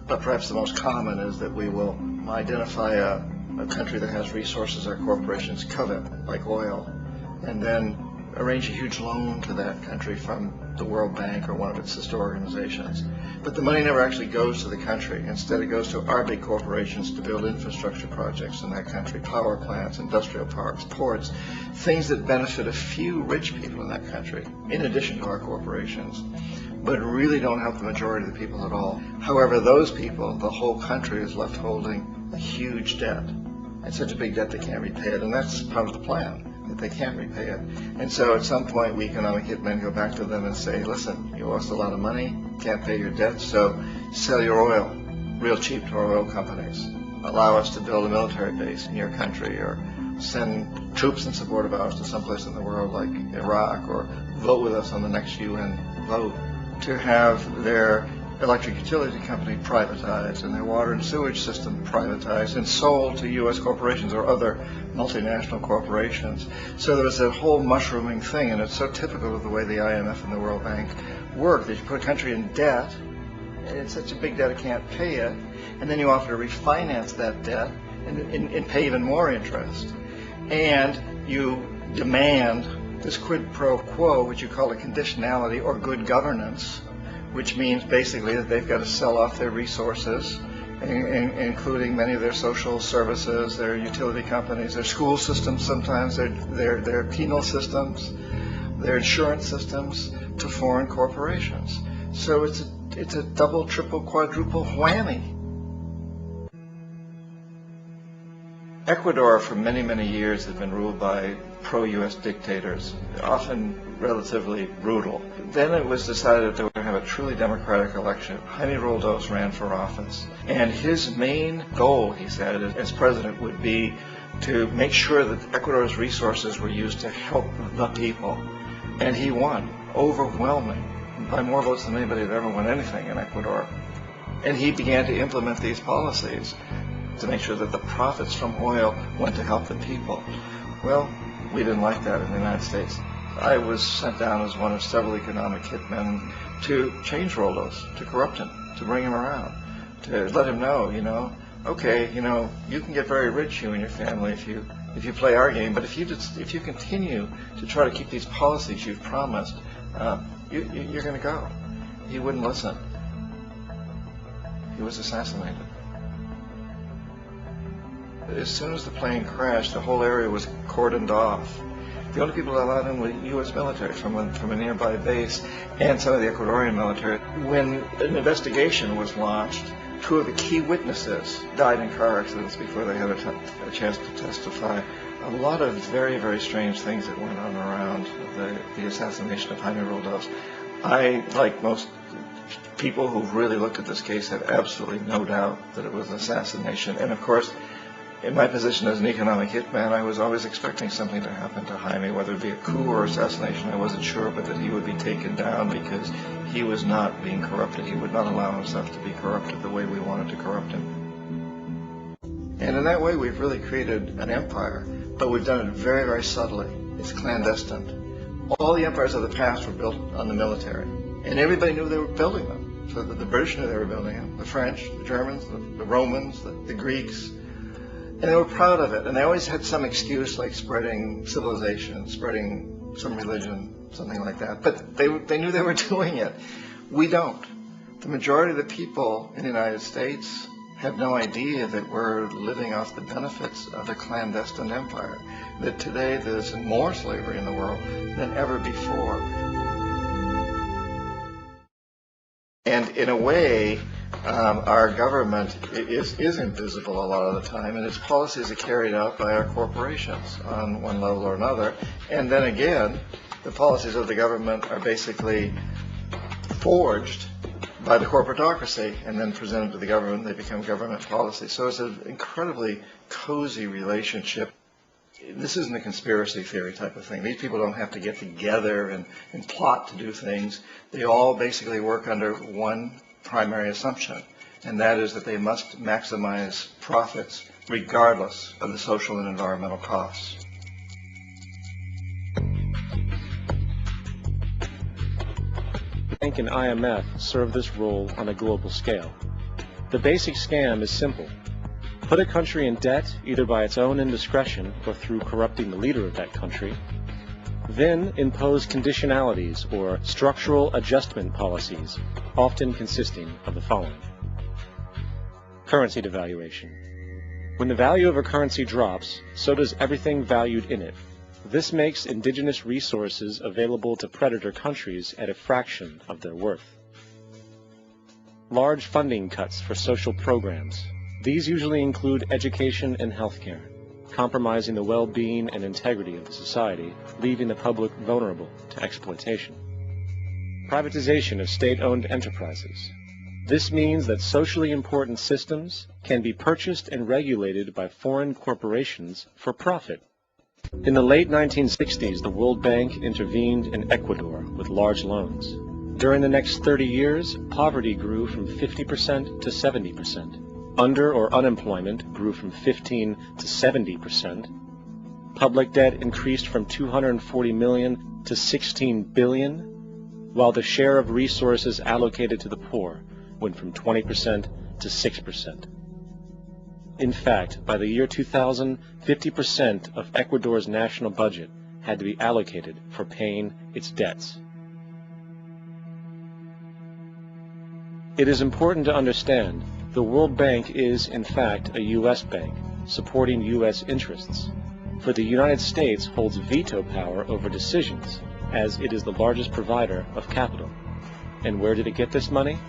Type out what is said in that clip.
But perhaps the most common is that we will identify a country that has resources our corporations covet, like oil, and then arrange a huge loan to that country from the World Bank or one of its sister organizations. But the money never actually goes to the country. Instead, it goes to our big corporations to build infrastructure projects in that country, power plants, industrial parks, ports, things that benefit a few rich people in that country, in addition to our corporations, but really don't help the majority of the people at all. However, those people, the whole country is left holding a huge debt. It's such a big debt they can't repay it, and that's part of the plan, that they can't repay it. And so at some point, we economic hitmen go back to them and say, listen, you owe us a lot of money, can't pay your debt, so sell your oil real cheap to our oil companies. Allow us to build a military base in your country, or send troops in support of ours to someplace in the world like Iraq, or vote with us on the next UN vote. To have their electric utility company privatized and their water and sewage system privatized and sold to U.S. corporations or other multinational corporations. So there was a whole mushrooming thing, and it's so typical of the way the IMF and the World Bank work, that you put a country in debt, and it's such a big debt it can't pay it, and then you offer to refinance that debt and pay even more interest. And you demand this quid pro quo, which you call a conditionality or good governance, which means basically that they've got to sell off their resources, including many of their social services, their utility companies, their school systems sometimes, their penal systems, their insurance systems, to foreign corporations. So it's a double, triple, quadruple whammy. Ecuador for many, many years had been ruled by pro-U.S. dictators, often relatively brutal. Then it was decided that they were going to have a truly democratic election. Jaime Roldos ran for office, and his main goal, he said, as president would be to make sure that Ecuador's resources were used to help the people. And he won, overwhelming, by more votes than anybody had ever won anything in Ecuador. And he began to implement these policies to make sure that the profits from oil went to help the people. Well, we didn't like that in the United States. I was sent down as one of several economic hitmen to change Roldos, to corrupt him, to bring him around, to let him know, okay, you can get very rich, you and your family, if you play our game, but if you continue to try to keep these policies you've promised, you're going to go. He wouldn't listen. He was assassinated. As soon as the plane crashed, the whole area was cordoned off. The only people allowed in were U.S. military from a nearby base and some of the Ecuadorian military. When an investigation was launched, two of the key witnesses died in car accidents before they had a chance to testify. A lot of very, very strange things that went on around the assassination of Jaime Roldos. I, like most people who've really looked at this case, have absolutely no doubt that it was an assassination. And of course, in my position as an economic hitman, I was always expecting something to happen to Jaime, whether it be a coup or assassination, I wasn't sure, but that he would be taken down because he was not being corrupted. He would not allow himself to be corrupted the way we wanted to corrupt him. And in that way, we've really created an empire, but we've done it very, very subtly. It's clandestine. All the empires of the past were built on the military, and everybody knew they were building them. So the British knew they were building them, the French, the Germans, the Romans, the Greeks. And they were proud of it, and they always had some excuse, like spreading civilization, spreading some religion, something like that. But they knew they were doing it. We don't. The majority of the people in the United States have no idea that we're living off the benefits of a clandestine empire, that today there's more slavery in the world than ever before. And in a way, our government is invisible a lot of the time, and its policies are carried out by our corporations on one level or another. And then again, the policies of the government are basically forged by the corporatocracy and then presented to the government. They become government policy. So it's an incredibly cozy relationship. This isn't a conspiracy theory type of thing. These people don't have to get together and plot to do things. They all basically work under one primary assumption, and that is that they must maximize profits regardless of the social and environmental costs. The bank and IMF serve this role on a global scale. The basic scam is simple. Put a country in debt either by its own indiscretion or through corrupting the leader of that country. Then impose conditionalities or structural adjustment policies, often consisting of the following. Currency devaluation. When the value of a currency drops, so does everything valued in it. This makes indigenous resources available to predator countries at a fraction of their worth. Large funding cuts for social programs. These usually include education and healthcare, compromising the well-being and integrity of the society, leaving the public vulnerable to exploitation. Privatization of state-owned enterprises. This means that socially important systems can be purchased and regulated by foreign corporations for profit. In the late 1960s, the World Bank intervened in Ecuador with large loans. During the next 30 years, poverty grew from 50% to 70%. Under or unemployment grew from 15 to 70%. Public debt increased from 240 million to 16 billion, while the share of resources allocated to the poor went from 20% to 6%. In fact, by the year 2000, 50% of Ecuador's national budget had to be allocated for paying its debts. It is important to understand the World Bank is, in fact, a U.S. bank, supporting U.S. interests. For the United States holds veto power over decisions, as it is the largest provider of capital. And where did it get this money?